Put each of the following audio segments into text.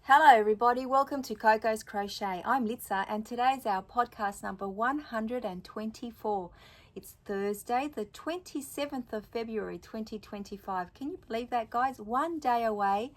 Hello everybody, welcome to Coco's Crochet. I'm Litza and today's our podcast number 124. It's Thursday, the 27th of February 2025. Can you believe that, guys? One day away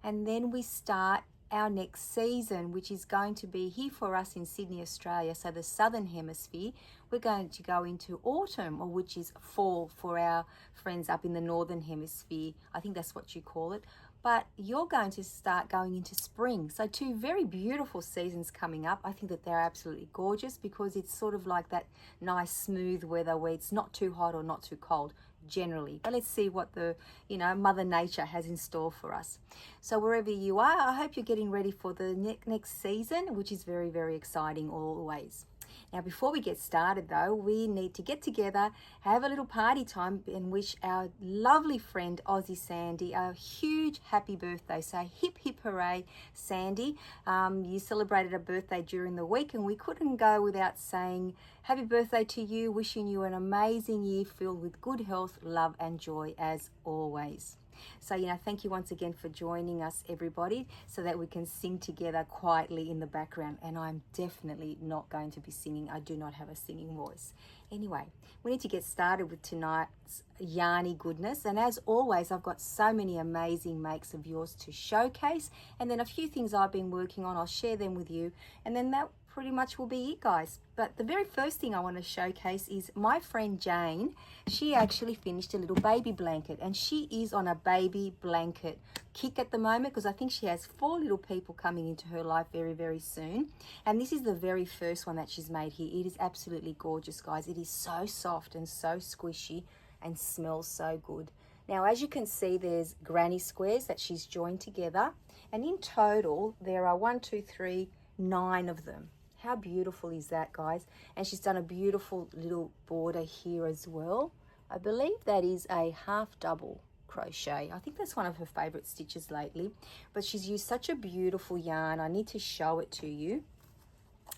and then we start our next season, which is going to be here for us in Sydney, Australia, so the southern hemisphere. We're going to go into autumn, or which is fall for our friends up in the northern hemisphere. I think that's what you call it. But you're going to start going into spring. So two very beautiful seasons coming up. I think that they're absolutely gorgeous because it's sort of like that nice smooth weather where it's not too hot or not too cold generally. But let's see what the, Mother Nature has in store for us. So wherever you are, I hope you're getting ready for the next season, which is very, very exciting always. Now, before we get started though, we need to get together, have a little party time and wish our lovely friend Aussie Sandy a huge happy birthday. So hip hip hooray, Sandy. You celebrated a birthday during the week and we couldn't go without saying happy birthday to you, wishing you an amazing year filled with good health, love and joy as always. So, thank you once again for joining us, everybody, so that we can sing together quietly in the background. And I'm definitely not going to be singing. I do not have a singing voice. Anyway, we need to get started with tonight's yarny goodness. And as always, I've got so many amazing makes of yours to showcase. And then a few things I've been working on, I'll share them with you. And then that pretty much will be it, guys. But the very first thing I want to showcase is my friend Jane. She actually finished a little baby blanket and she is on a baby blanket kick at the moment because I think she has 4 little people coming into her life very, very soon. And this is the very first one that she's made here. It is absolutely gorgeous, guys. It is so soft and so squishy and smells so good. Now, as you can see, there's granny squares that she's joined together. And in total, there are 9 of them. How beautiful is that, guys? And she's done a beautiful little border here as well. I believe that is a half double crochet. I think that's one of her favorite stitches lately. But she's used such a beautiful yarn. I need to show it to you.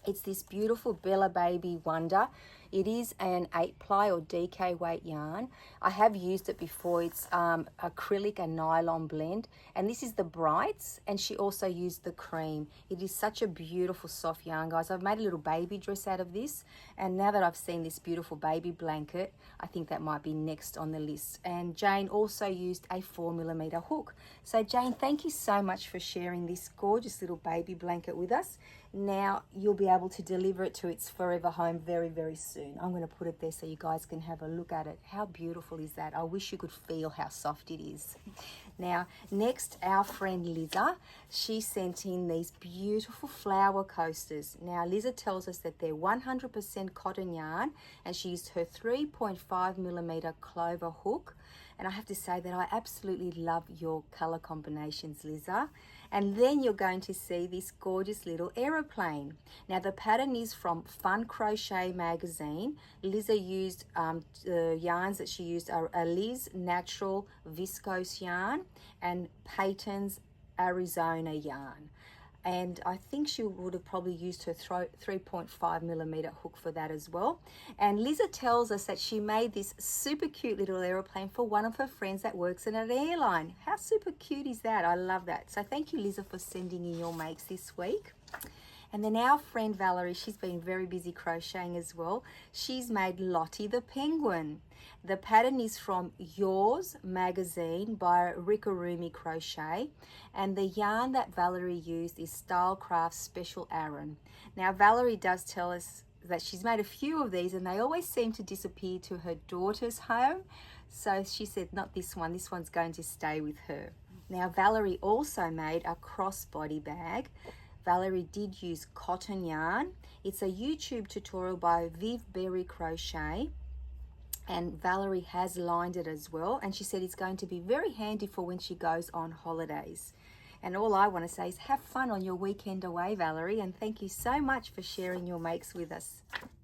It's this beautiful Bella Baby Wonder. It is an 8-ply or DK weight yarn. I have used it before. It's acrylic and nylon blend. And this is the brights. And she also used the cream. It is such a beautiful soft yarn, guys. I've made a little baby dress out of this. And now that I've seen this beautiful baby blanket, I think that might be next on the list. And Jane also used a 4mm hook. So Jane, thank you so much for sharing this gorgeous little baby blanket with us. Now you'll be able to deliver it to its forever home very, very soon. I'm going to put it there so you guys can have a look at it. How beautiful is that? I wish you could feel how soft it is. Now, next, our friend Liza, she sent in these beautiful flower coasters. Now, Liza tells us that they're 100% cotton yarn and she used her 3.5mm clover hook. And I have to say that I absolutely love your color combinations, Liza. And then you're going to see this gorgeous little aeroplane. Now the pattern is from Fun Crochet magazine. Liza used the yarns that she used are a Liz Natural Viscose yarn and Peyton's Arizona yarn. And I think she would have probably used her 3.5mm hook for that as well. And Liza tells us that she made this super cute little aeroplane for one of her friends that works in an airline. How super cute is that? I love that. So thank you, Liza, for sending in your makes this week. And then our friend Valerie, she's been very busy crocheting as well. She's made Lottie the Penguin. The pattern is from Yours magazine by Rikarumi Crochet. And the yarn that Valerie used is Stylecraft Special Aran. Now Valerie does tell us that she's made a few of these and they always seem to disappear to her daughter's home. So she said, not this one, this one's going to stay with her. Now Valerie also made a crossbody bag. Valerie did use cotton yarn. It's a YouTube tutorial by Viv Berry Crochet. And Valerie has lined it as well. And she said it's going to be very handy for when she goes on holidays. And all I want to say is have fun on your weekend away, Valerie. And thank you so much for sharing your makes with us.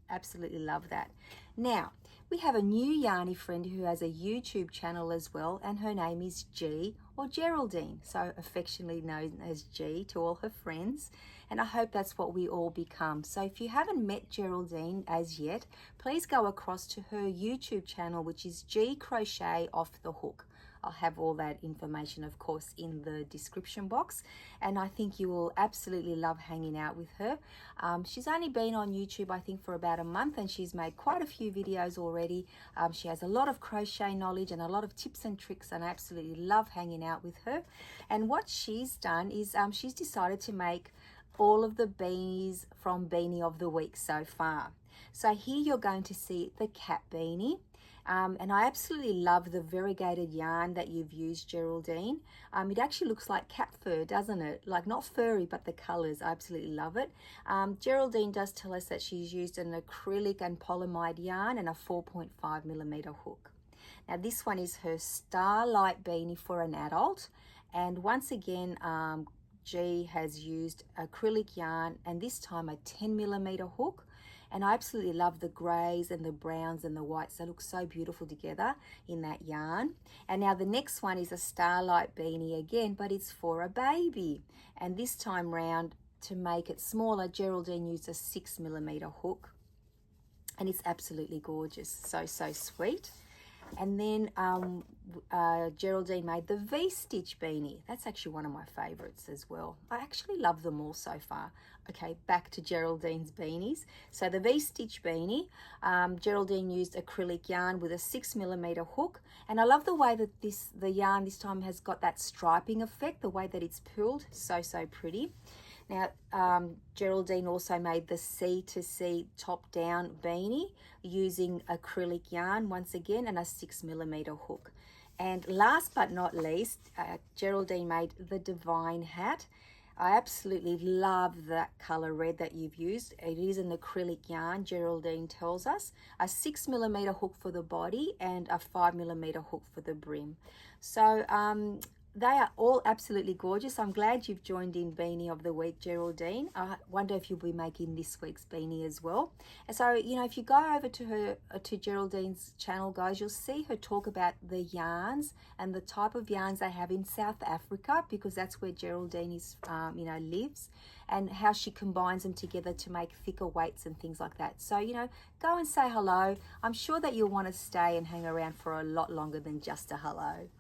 Absolutely love that. Now, we have a new yarny friend who has a YouTube channel as well, and her name is G, or Geraldine, so affectionately known as G to all her friends, and I hope that's what we all become. So if you haven't met Geraldine as yet, please go across to her YouTube channel, which is G Crochet Off the Hook. I'll have all that information, of course, in the description box. And I think you will absolutely love hanging out with her. She's only been on YouTube, I think, for about a month, and she's made quite a few videos already. She has a lot of crochet knowledge and a lot of tips and tricks, and I absolutely love hanging out with her. And what she's done is she's decided to make all of the beanies from Beanie of the Week so far. So here you're going to see the cat beanie. And I absolutely love the variegated yarn that you've used, Geraldine. It actually looks like cat fur, doesn't it? Like not furry, but the colors. I absolutely love it. Geraldine does tell us that she's used an acrylic and polyamide yarn and a 4.5mm hook. Now this one is her Starlight beanie for an adult. And once again, G has used acrylic yarn and this time a 10mm hook. And I absolutely love the greys and the browns and the whites. They look so beautiful together in that yarn. And now the next one is a Starlight beanie again, but it's for a baby. And this time round, to make it smaller, Geraldine used a 6mm hook. And it's absolutely gorgeous. So, so sweet. And then Geraldine made the V-stitch beanie. That's actually one of my favorites as well. I actually love them all so far. Okay, back to Geraldine's beanies. So the V-stitch beanie, Geraldine used acrylic yarn with a 6mm hook. And I love the way that the yarn this time has got that striping effect, the way that it's pulled. So, so pretty. Now, Geraldine also made the C2C top-down beanie using acrylic yarn once again and a 6mm hook. And last but not least, Geraldine made the Divine hat. I absolutely love that color red that you've used. It is an acrylic yarn, Geraldine tells us. A 6mm hook for the body and a 5mm hook for the brim. So, they are all absolutely gorgeous. I'm glad you've joined in Beanie of the Week, Geraldine. I wonder if you'll be making this week's beanie as well. And so, you know, if you go over to Geraldine's channel, guys, you'll see her talk about the yarns and the type of yarns they have in South Africa, because that's where Geraldine is, you know, lives, and how she combines them together to make thicker weights and things like that. So, you know, go and say hello. I'm sure that you'll want to stay and hang around for a lot longer than just a hello.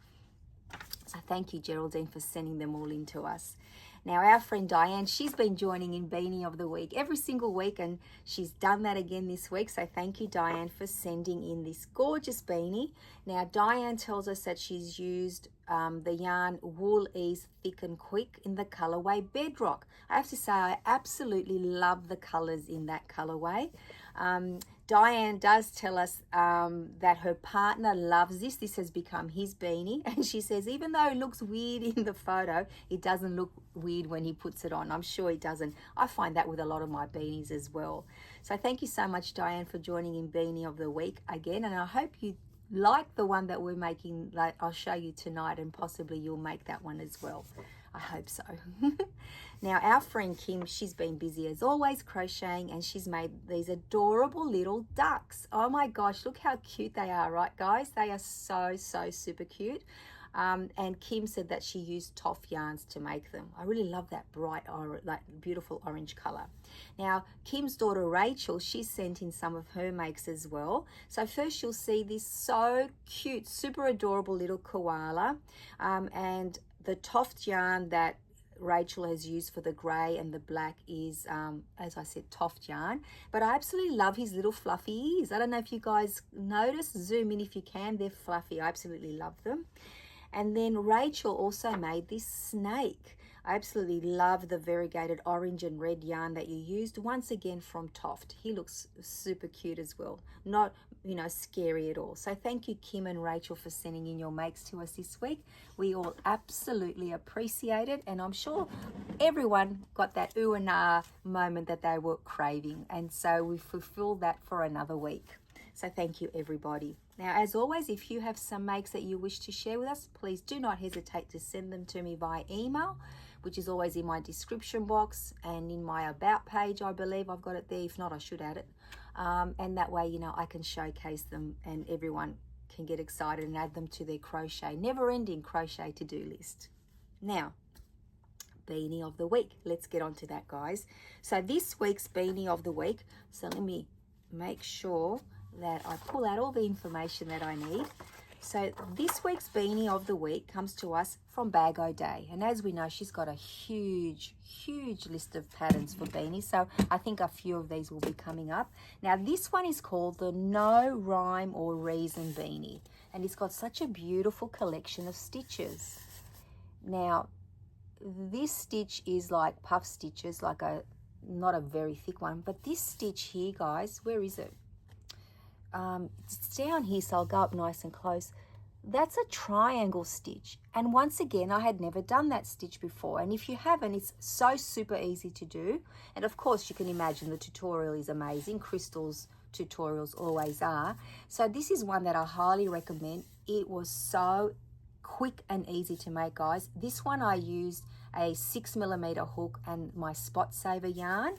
So thank you, Geraldine, for sending them all in to us. Now, our friend Diane, she's been joining in Beanie of the Week every single week, and she's done that again this week. So thank you, Diane, for sending in this gorgeous beanie. Now, Diane tells us that she's used the yarn Wool Ease Thick and Quick in the colorway Bedrock. I have to say, I absolutely love the colors in that colorway. Diane does tell us that her partner loves this. This has become his beanie. And she says, even though it looks weird in the photo, it doesn't look weird when he puts it on. I'm sure it doesn't. I find that with a lot of my beanies as well. So thank you so much, Diane, for joining in Beanie of the Week again. And I hope you like the one that we're making, like I'll show you tonight, and possibly you'll make that one as well. I hope so. Now, our friend Kim, she's been busy as always crocheting, and she's made these adorable little ducks. Oh my gosh, look how cute they are, right, guys? They are so, so super cute. And Kim said that she used toff yarns to make them. I really love that bright, that beautiful orange color. Now, Kim's daughter Rachel, she sent in some of her makes as well. So first you'll see this so cute, super adorable little koala, and the toft yarn that Rachel has used for the grey and the black is, as I said, toft yarn. But I absolutely love his little fluffy ears. I don't know if you guys notice. Zoom in if you can. They're fluffy. I absolutely love them. And then Rachel also made this snake. I absolutely love the variegated orange and red yarn that you used, once again from Toft. He looks super cute as well. Not, you know, scary at all. So thank you, Kim and Rachel, for sending in your makes to us this week. We all absolutely appreciate it. And I'm sure everyone got that ooh and ah moment that they were craving. And so we fulfilled that for another week. So thank you, everybody. Now, as always, if you have some makes that you wish to share with us, please do not hesitate to send them to me via email, which is always in my description box and in my about page. I believe I've got it there. If not, I should add it. And that way, you know, I can showcase them and everyone can get excited and add them to their crochet, never-ending crochet to-do list. Now, Beanie of the Week. Let's get on to that, guys. So this week's Beanie of the Week, so let me make sure that I pull out all the information that I need. So this week's beanie of the week comes to us from Bag O Day. And as we know, she's got a huge list of patterns for beanies. So I think a few of these will be coming up. Now this one is called the No Rhyme or Reason Beanie. And it's got such a beautiful collection of stitches. Now this stitch is like puff stitches, like not a very thick one. But this stitch here, guys, where is it? It's down here, so I'll go up nice and close. That's a triangle stitch, and once again I had never done that stitch before, and if you haven't, it's so super easy to do. And of course you can imagine the tutorial is amazing. Crystal's tutorials always are. So this is one that I highly recommend. It was so quick and easy to make, guys. This one I used a 6mm hook and my spot saver yarn.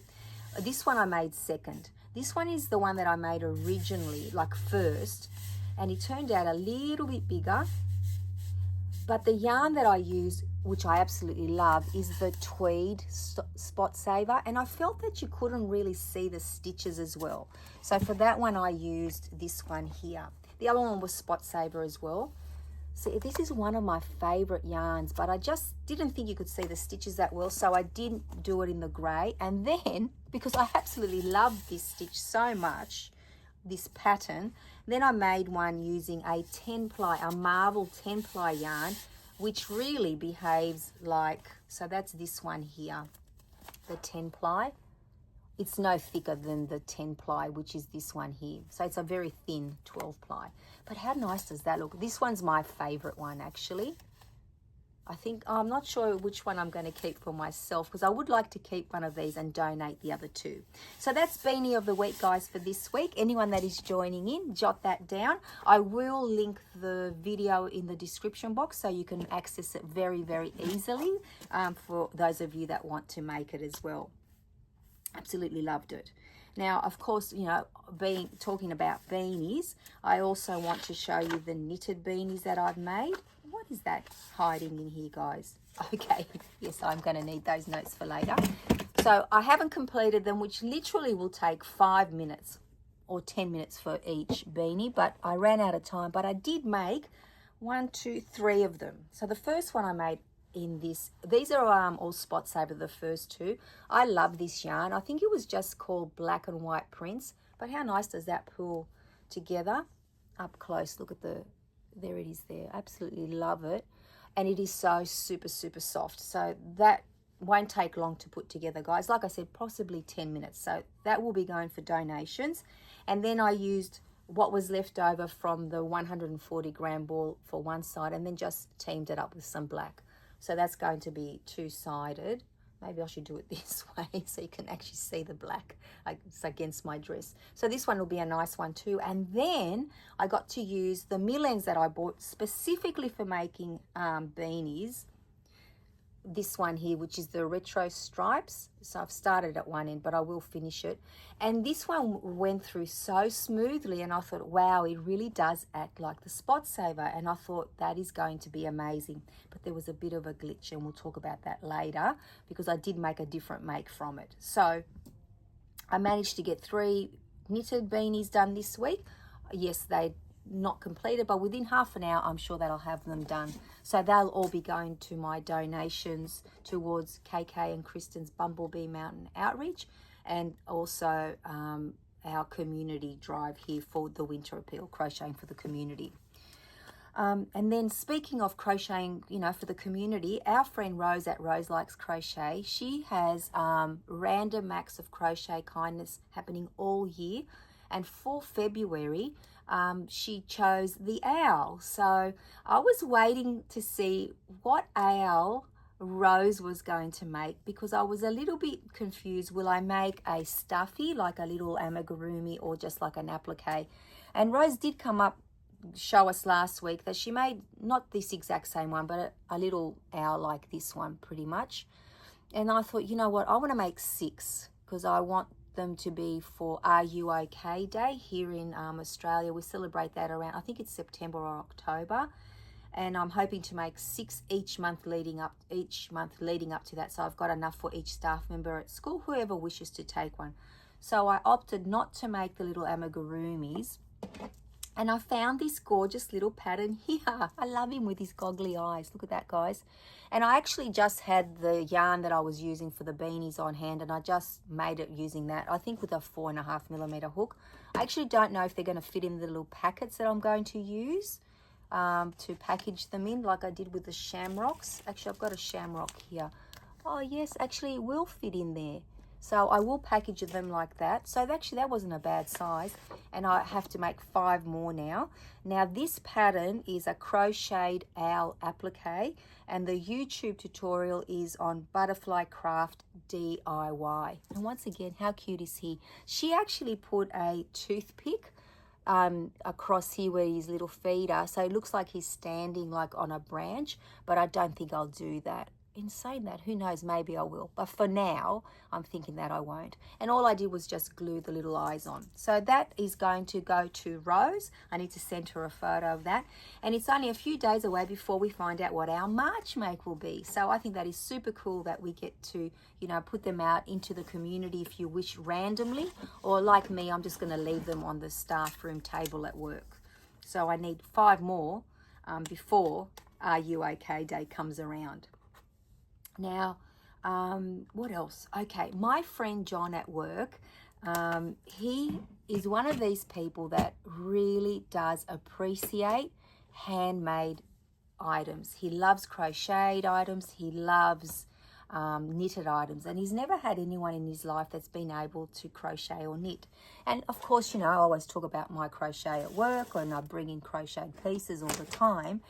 This one I made second. This one is the one that I made originally, like first, and it turned out a little bit bigger. But the yarn that I used, which I absolutely love, is the tweed spot saver, and I felt that you couldn't really see the stitches as well. So for that one I used this one here. The other one was spot saver as well. So this is one of my favorite yarns, but I just didn't think you could see the stitches that well, so I didn't do it in the grey. And then, because I absolutely love this stitch so much, this pattern, then I made one using a 10-ply, a marble 10-ply yarn, which really behaves like, so that's this one here, the 10-ply. It's no thicker than the 10-ply, which is this one here. So it's a very thin 12-ply. But how nice does that look? This one's my favorite one, actually. I think, I'm not sure which one I'm going to keep for myself, because I would like to keep one of these and donate the other two. So that's Beanie of the Week, guys, for this week. Anyone that is joining in, jot that down. I will link the video in the description box so you can access it very, very easily for those of you that want to make it as well. Absolutely loved it. Now, of course, you know, talking about beanies, I also want to show you the knitted beanies that I've made. What is that hiding in here, guys? Okay, yes, I'm going to need those notes for later. So I haven't completed them, which literally will take 5 minutes or 10 minutes for each beanie, but I ran out of time. But I did make 1, 2, 3 of them. So the first one I made in this, these are all spot saver, the first two. I love this yarn. I think it was just called Black and White Prince, but how nice does that pull together up close? Look at there it is there. Absolutely love it. And it is so super soft, so that won't take long to put together, guys. Like I said, possibly 10 minutes. So that will be going for donations. And then I used what was left over from the 140-gram ball for one side, and then just teamed it up with some black. So that's going to be two-sided. Maybe I should do it this way so you can actually see the black. It's against my dress. So this one will be a nice one too. And then I got to use the mill ends that I bought specifically for making beanies. This one here, which is the retro stripes. So I've started at one end, but I will finish it. And this one went through so smoothly, and I thought, wow, it really does act like the spot saver. And I thought that is going to be amazing. But there was a bit of a glitch, and we'll talk about that later, because I did make a different make from it. So I managed to get 3 knitted beanies done this week. Yes, they not completed, but within half an hour I'm sure that I'll have them done. So they'll all be going to my donations towards KK and Kristen's Bumblebee Mountain Outreach, and also our community drive here for the Winter Appeal, Crocheting for the Community. And then speaking of crocheting, you know, for the community, our friend Rose at Rose Likes Crochet, she has random acts of crochet kindness happening all year. And for February, she chose the owl. So I was waiting to see what owl Rose was going to make, because I was a little bit confused. Will I make a stuffy, like a little amigurumi, or just like an applique? And Rose did show us last week that she made not this exact same one, but a little owl like this one pretty much. And I thought, you know what, I want to make 6, because I want them to be for Are You OK Day here in Australia. We celebrate that around, I think it's September or October, and I'm hoping to make 6 each month leading up to that. So I've got enough for each staff member at school, whoever wishes to take one. So I opted not to make the little amigurumis, And I found this gorgeous little pattern here. I love him with his goggly eyes. Look at that, guys. And I actually just had the yarn that I was using for the beanies on hand, and I just made it using that, I think with a 4.5mm hook. I actually don't know if they're going to fit in the little packets that I'm going to use to package them in, like I did with the shamrocks. Actually, I've got a shamrock here. Oh, yes, actually it will fit in there. So I will package them like that. So actually that wasn't a bad size. And I have to make 5 more now. Now this pattern is a crocheted owl applique. And the YouTube tutorial is on Butterfly Craft DIY. And once again, how cute is he? She actually put a toothpick across here where his little feet are. So it looks like he's standing like on a branch. But I don't think I'll do that. In saying that, who knows, maybe I will. But for now, I'm thinking that I won't. And all I did was just glue the little eyes on. So that is going to go to Rose. I need to send her a photo of that. And it's only a few days away before we find out what our March make will be. So I think that is super cool that we get to, you know, put them out into the community if you wish randomly. Or like me, I'm just going to leave them on the staff room table at work. So I need 5 more before Are You OK Day comes around. Now, what else? Okay, my friend John at work, he is one of these people that really does appreciate handmade items. He loves crocheted items. He loves knitted items, and he's never had anyone in his life that's been able to crochet or knit. And of course, you know, I always talk about my crochet at work, and I bring in crocheted pieces all the time.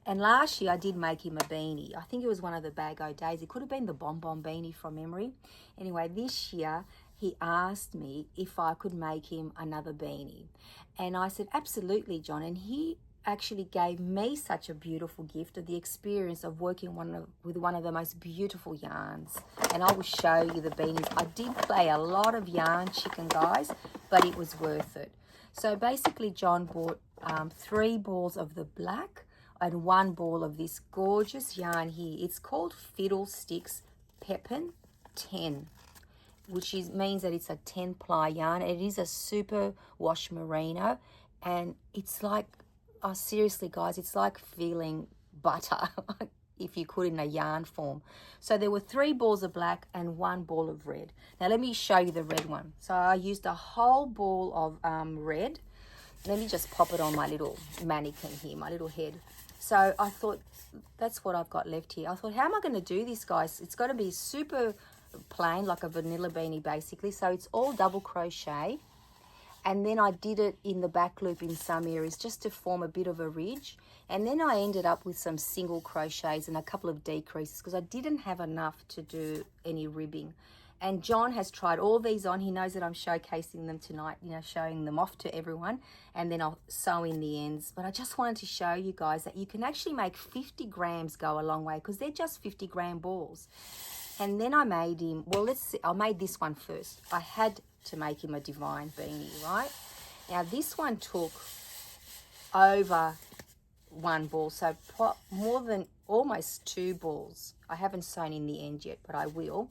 And last year I did make him a beanie. I think it was one of the Bag-O days. It could have been the Bon Bon beanie from memory. Anyway, this year he asked me if I could make him another beanie. And I said, absolutely, John. And he actually gave me such a beautiful gift of the experience of working with one of the most beautiful yarns. And I will show you the beanies. I did play a lot of yarn chicken, guys, but it was worth it. So basically John bought 3 balls of the black and 1 ball of this gorgeous yarn here. It's called Fiddlesticks Pepin 10, which means that it's a 10-ply yarn. It is a super wash merino, and it's like, oh, seriously, guys, it's like feeling butter, if you could, in a yarn form. So there were 3 balls of black and 1 ball of red. Now let me show you the red one. So I used a whole ball of red. Let me just pop it on my little mannequin here, my little head. So I thought, that's what I've got left here. I thought, how am I going to do this, guys? It's got to be super plain, like a vanilla beanie, basically. So it's all double crochet. And then I did it in the back loop in some areas just to form a bit of a ridge. And then I ended up with some single crochets and a couple of decreases because I didn't have enough to do any ribbing. And John has tried all these on. He knows that I'm showcasing them tonight, you know, showing them off to everyone. And then I'll sew in the ends. But I just wanted to show you guys that you can actually make 50 grams go a long way because they're just 50-gram balls. And then I made him, well, let's see, I made this one first. I had to make him a divine beanie, right? Now this one took over 1 ball, so more than almost 2 balls. I haven't sewn in the end yet, but I will.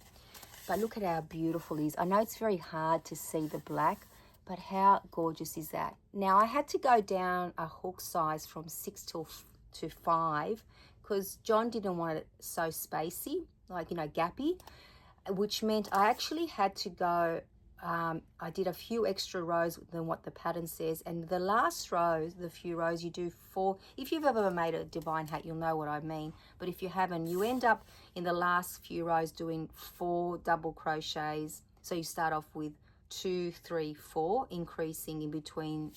But look at how beautiful it is. I know it's very hard to see the black, but how gorgeous is that? Now I had to go down a hook size from 6 to 5 because John didn't want it so spacey, like, you know, gappy, which meant I actually had to go, I did a few extra rows than what the pattern says. And the last rows, the few rows, you do 4. If you've ever made a divine hat, you'll know what I mean. But if you haven't, you end up in the last few rows doing 4 double crochets. So you start off with 2, 3, 4, increasing in between.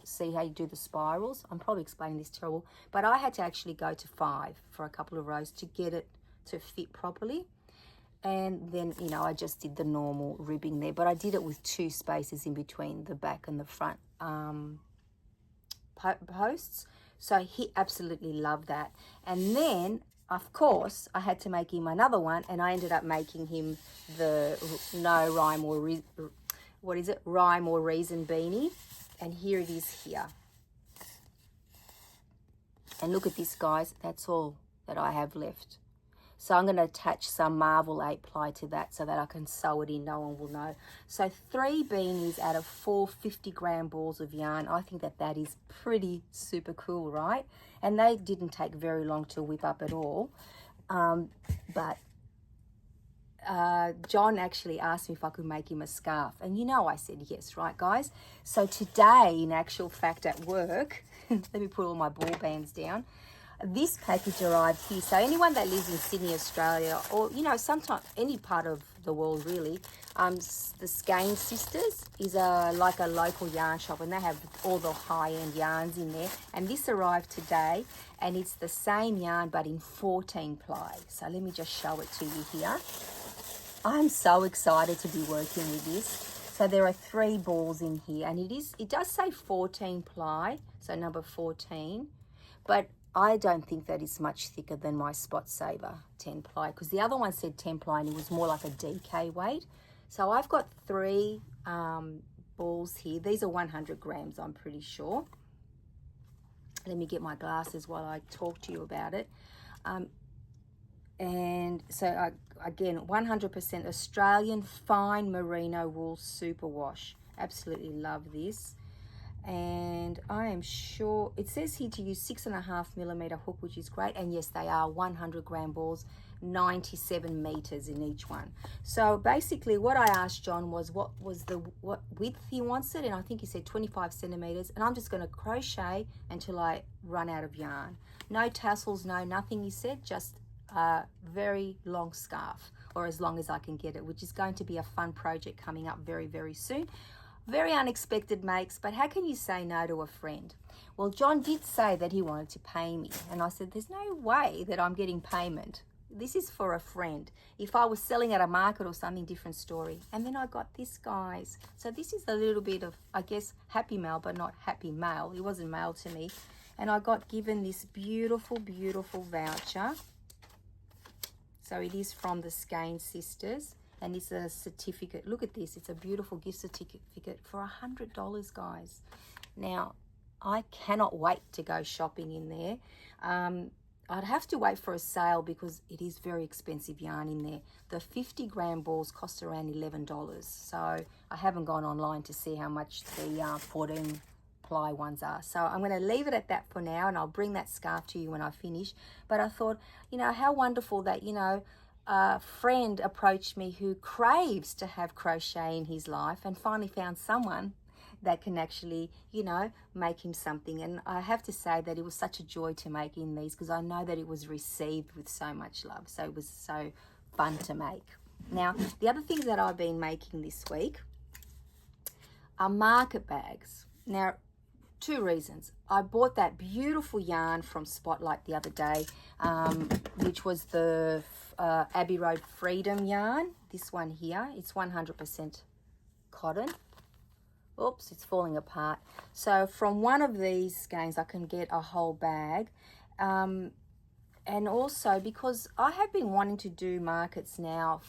See how you do the spirals? I'm probably explaining this terrible, but I had to actually go to 5 for a couple of rows to get it to fit properly. And then, you know, I just did the normal ribbing there, but I did it with 2 spaces in between the back and the front posts. So he absolutely loved that. And then, of course, I had to make him another one, and I ended up making him the no rhyme or rhyme or reason beanie. And here it is here. And look at this, guys. That's all that I have left. So I'm going to attach some Marvel 8 ply to that so that I can sew it in. No one will know. So 3 beanies out of 4 50-gram balls of yarn. I think that is pretty super cool, right? And they didn't take very long to whip up at all. But John actually asked me if I could make him a scarf. And you know I said yes, right, guys? So today, in actual fact, at work, let me put all my ball bands down. This package arrived here. So anyone that lives in Sydney, Australia, or, you know, sometimes any part of the world really, the Skein Sisters is like a local yarn shop, and they have all the high-end yarns in there. And this arrived today, and it's the same yarn but in 14 ply. So let me just show it to you here. I'm so excited to be working with this. So there are 3 balls in here, and it does say 14 ply, so number 14, but I don't think that it's much thicker than my Spot Saver 10 ply, because the other one said 10 ply and it was more like a DK weight. So I've got 3 balls here. These are 100 grams, I'm pretty sure. Let me get my glasses while I talk to you about it. And so again, 100% Australian fine merino wool superwash. Absolutely love this. And I am sure it says here to use 6.5mm hook, which is great. And yes, they are 100-gram balls, 97 meters in each one. So basically what I asked John was what width he wants it, and I think he said 25 centimeters, and I'm just going to crochet until I run out of yarn. No tassels, no nothing, he said, just a very long scarf, or as long as I can get it, which is going to be a fun project coming up very, very soon. Very unexpected makes, but how can you say no to a friend? Well, John did say that he wanted to pay me, and I said there's no way that I'm getting payment. This is for a friend. If I was selling at a market or something, different story. And then I got this, guys. So this is a little bit of, I guess, happy mail, but not happy mail. It wasn't mailed to me. And I got given this beautiful, beautiful voucher. So it is from the Skein Sisters. And it's a certificate. Look at this. It's a beautiful gift certificate for $100, guys. Now, I cannot wait to go shopping in there. I'd have to wait for a sale because it is very expensive yarn in there. The 50-gram balls cost around $11. So I haven't gone online to see how much the 14 ply ones are. So I'm going to leave it at that for now, and I'll bring that scarf to you when I finish. But I thought, you know, how wonderful that, you know, a friend approached me who craves to have crochet in his life and finally found someone that can actually, you know, make him something. And I have to say that it was such a joy to make in these, because I know that it was received with so much love. So it was so fun to make. Now, the other things that I've been making this week are market bags. Now, 2 reasons. I bought that beautiful yarn from Spotlight the other day, which was the Abbey Road Freedom yarn. This one here, it's 100% cotton. Oops, it's falling apart. So from one of these skeins, I can get a whole bag. And also because I have been wanting to do markets now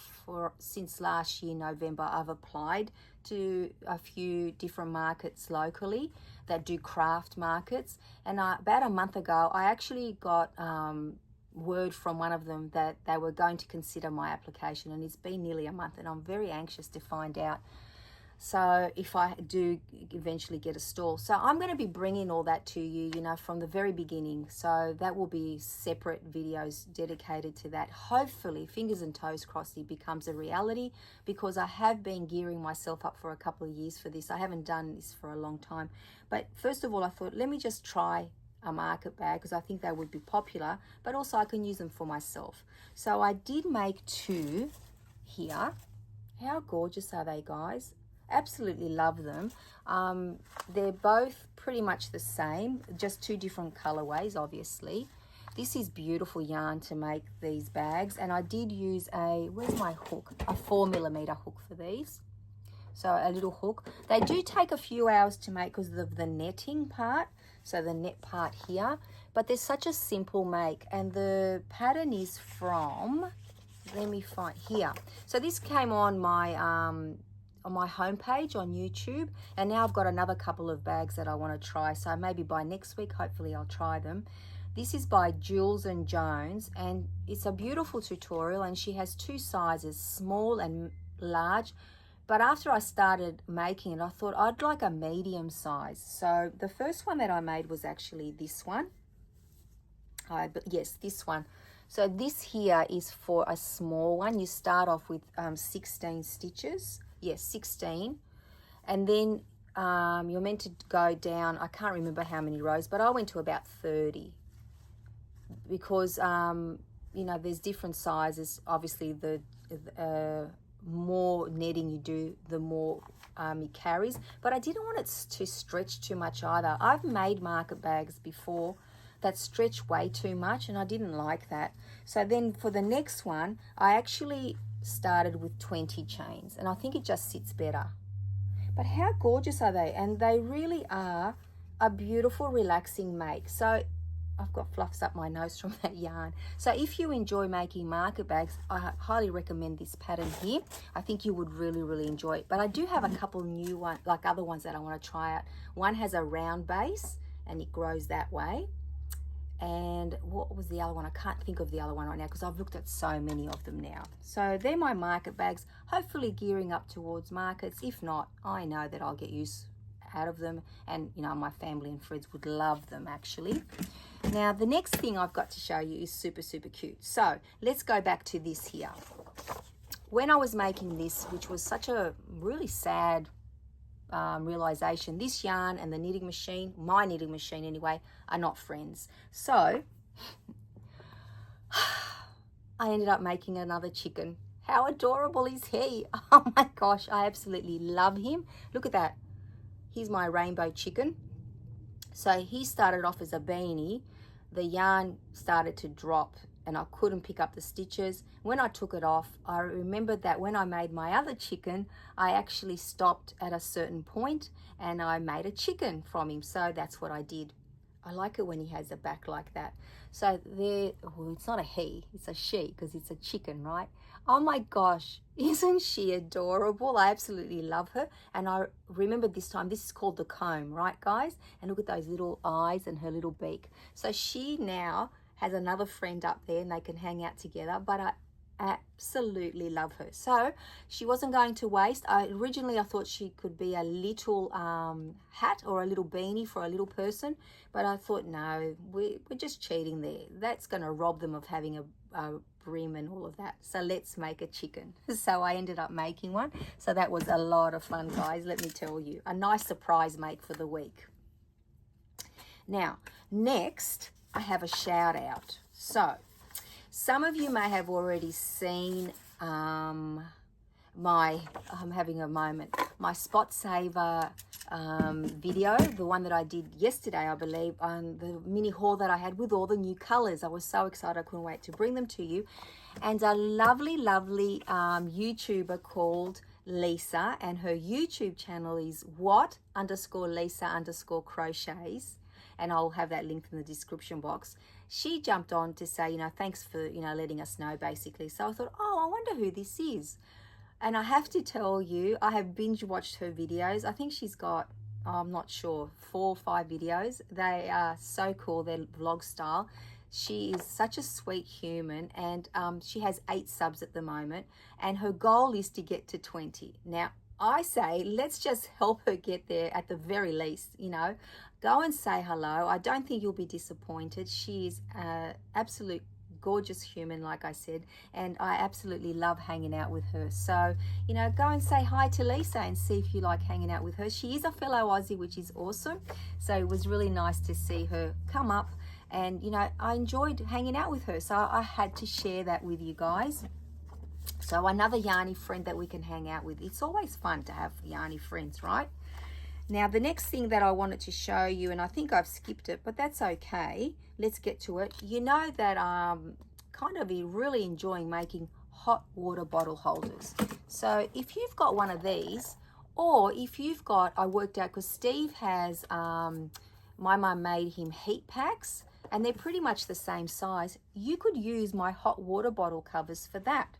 since last year, November. I've applied to a few different markets locally that do craft markets. And about a month ago, I actually got word from one of them that they were going to consider my application. And it's been nearly a month, and I'm very anxious to find out. So if I do eventually get a stall. So I'm going to be bringing all that to you, you know, from the very beginning. So that will be separate videos dedicated to that. Hopefully, fingers and toes crossed, it becomes a reality, because I have been gearing myself up for a couple of years for this. I haven't done this for a long time. But first of all, I thought, let me just try a market bag, because I think they would be popular, but also I can use them for myself. So I did make 2 here. How gorgeous are they, guys? Absolutely love them. They're both pretty much the same, just 2 different colorways, obviously. This is beautiful yarn to make these bags, and I did use where's my hook? A 4mm hook for these. So a little hook. They do take a few hours to make because of the netting part, so the net part here, but they're such a simple make. And the pattern is from, let me find here. So this came on my homepage on YouTube, and now I've got another couple of bags that I want to try. So maybe by next week, hopefully I'll try them. This is by Jules and Jones, and it's a beautiful tutorial, and she has two sizes, small and large. But after I started making it, I thought I'd like a medium size. So the first one that I made was actually this one. Yes, this one. So this here is for a small one. You start off with 16 stitches. Yes, 16. And then you're meant to go down, I can't remember how many rows, but I went to about 30. Because, you know, there's different sizes. Obviously, the more netting you do, the more it carries. But I didn't want it to stretch too much either. I've made market bags before that stretch way too much, and I didn't like that. So then for the next one, I actually started with 20 chains, and I think it just sits better. But how gorgeous are they? And they really are a beautiful, relaxing make. So I've got fluffs up my nose from that yarn. So if you enjoy making market bags, I highly recommend this pattern here. I think you would really, really enjoy it. But I do have a couple new ones, like other ones that I want to try out. One has a round base and it grows that way. And what was the other one? I can't think of the other one right now because I've looked at so many of them now. So they're my market bags, hopefully gearing up towards markets. If not, I know that I'll get use out of them, and you know, my family and friends would love them actually. Now the next thing I've got to show you is super, super cute. So let's go back to this here. When I was making this, which was such a really sad realization, this yarn and the knitting machine, my knitting machine anyway, are not friends. So I ended up making another chicken. How adorable is he? Oh my gosh, I absolutely love him. Look at that. Here's my rainbow chicken. So he started off as a beanie. The yarn started to drop and I couldn't pick up the stitches. When I took it off, I remembered that when I made my other chicken, I actually stopped at a certain point and I made a chicken from him. So that's what I did. I like it when he has a back like that. So there, well, it's not a he, it's a she because it's a chicken, right? Oh my gosh, isn't she adorable? I absolutely love her. And I remembered this time, this is called the comb, right guys? And look at those little eyes and her little beak. So she now has another friend up there and they can hang out together, but I absolutely love her. So she wasn't going to waste. Originally I thought she could be a little hat or a little beanie for a little person, but I thought no, we're just cheating there. That's going to rob them of having a brim and all of that. So let's make a chicken. So I ended up making one. So that was a lot of fun, guys, let me tell you. A nice surprise make for the week. Now next I have a shout out. So some of you may have already seen I'm having a moment, my Spot Saver video, the one that I did yesterday, I believe, on the mini haul that I had with all the new colors. I was so excited, I couldn't wait to bring them to you. And a lovely, lovely YouTuber called Lisa, and her YouTube channel is what_Lisa_crochets. And I'll have that linked in the description box. She jumped on to say, you know, thanks for, you know, letting us know basically. So I thought, oh, I wonder who this is. And I have to tell you, I have binge watched her videos. I think she's got, I'm not sure, 4 or 5 videos. They are so cool, they're vlog style. She is such a sweet human, and she has 8 subs at the moment. And her goal is to get to 20. Now, I say, let's just help her get there at the very least, you know. Go and say hello. I don't think you'll be disappointed. She is an absolute gorgeous human, like I said, and I absolutely love hanging out with her. So, you know, go and say hi to Lisa and see if you like hanging out with her. She is a fellow Aussie, which is awesome. So it was really nice to see her come up, and, you know, I enjoyed hanging out with her. So I had to share that with you guys. So another yarny friend that we can hang out with. It's always fun to have yarny friends, right? Now, the next thing that I wanted to show you, and I think I've skipped it, but that's okay. Let's get to it. You know that I'm kind of really enjoying making hot water bottle holders. So if you've got one of these, or if you've got, I worked out because Steve has, my mum made him heat packs, and they're pretty much the same size. You could use my hot water bottle covers for that,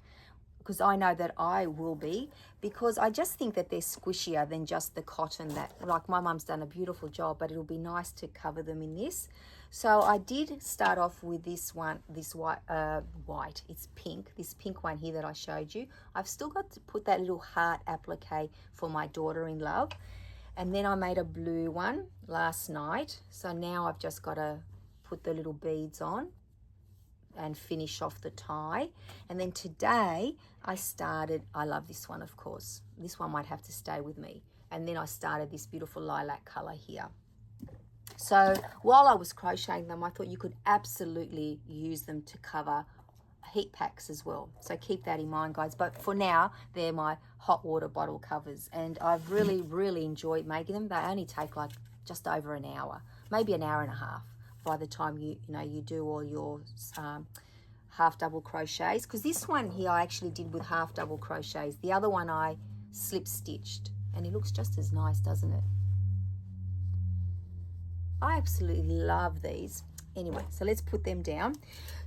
because I know that I will be, because I just think that they're squishier than just the cotton that, like, my mum's done a beautiful job, but it'll be nice to cover them in this. So I did start off with this one, this white, it's pink, this pink one here that I showed you. I've still got to put that little heart applique for my daughter-in-law. And then I made a blue one last night. So now I've just got to put the little beads on and finish off the tie. And then today I love this one, of course. This one might have to stay with me. And then I started this beautiful lilac color here. So while I was crocheting them, I thought you could absolutely use them to cover heat packs as well. So keep that in mind, guys. But for now, they're my hot water bottle covers. And I've really enjoyed making them. They only take like just over an hour, maybe an hour and a half by the time you do all your half double crochets. Because this one here I actually did with half double crochets. The other one I slip stitched. And it looks just as nice, doesn't it? I absolutely love these. Anyway, so let's put them down.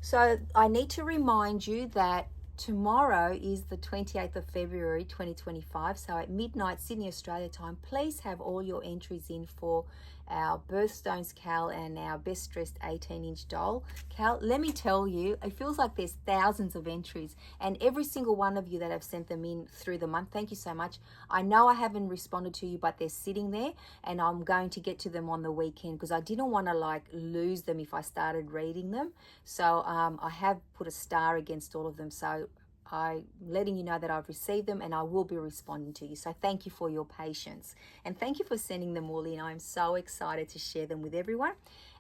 So I need to remind you that tomorrow is the 28th of February 2025. So at midnight Sydney Australia time, please have all your entries in for our Birthstones Cal and our Best Dressed 18-inch doll. Cal, let me tell you, it feels like there's thousands of entries, and every single one of you that have sent them in through the month, thank you so much. I know I haven't responded to you, but they're sitting there, and I'm going to get to them on the weekend because I didn't want to like lose them if I started reading them. So I have put a star against all of them. So I'm letting you know that I've received them and I will be responding to you. So thank you for your patience and thank you for sending them all in. I'm so excited to share them with everyone.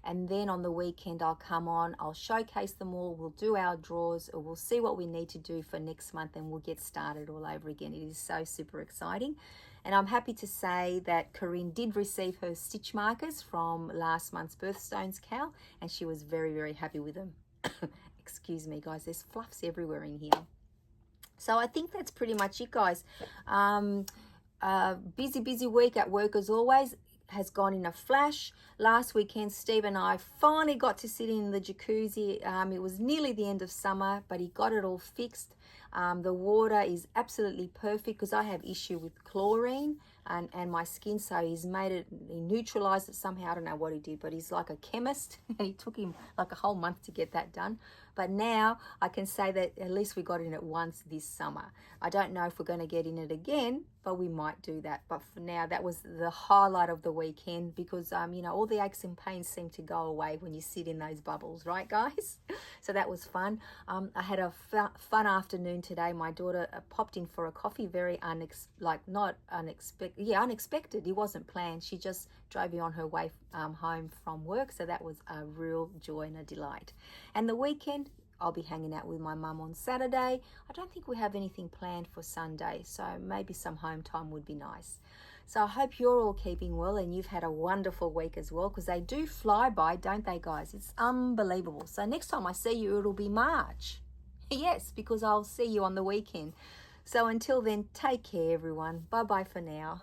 And then on the weekend I'll come on, I'll showcase them all, we'll do our draws, or we'll see what we need to do for next month and we'll get started all over again. It is so super exciting. And I'm happy to say that Corinne did receive her stitch markers from last month's Birthstones Cal and she was very happy with them. Excuse me guys, there's fluffs everywhere in here. So I think that's pretty much it, guys. Busy week at work as always. Has gone in a flash. Last weekend, Steve and I finally got to sit in the jacuzzi. It was nearly the end of summer, but he got it all fixed. The water is absolutely perfect because I have issue with chlorine and my skin, so he's made it, he neutralized it somehow. I don't know what he did, but he's like a chemist and it took him like a whole month to get that done. But now I can say that at least we got in it once this summer. I don't know if we're going to get in it again, but we might do that. But for now, that was the highlight of the weekend because, you know, all the aches and pains seem to go away when you sit in those bubbles, right, guys? So that was fun. I had a fun afternoon today. My daughter popped in for a coffee, very unexpected. It wasn't planned. She just drove me on her way home from work. So that was a real joy and a delight. And the weekend, I'll be hanging out with my mum on Saturday. I don't think we have anything planned for Sunday, so maybe some home time would be nice. So I hope you're all keeping well and you've had a wonderful week as well, because they do fly by, don't they, guys? It's unbelievable. So next time I see you, it'll be March. Yes, because I'll see you on the weekend. So until then, take care, everyone. Bye-bye for now.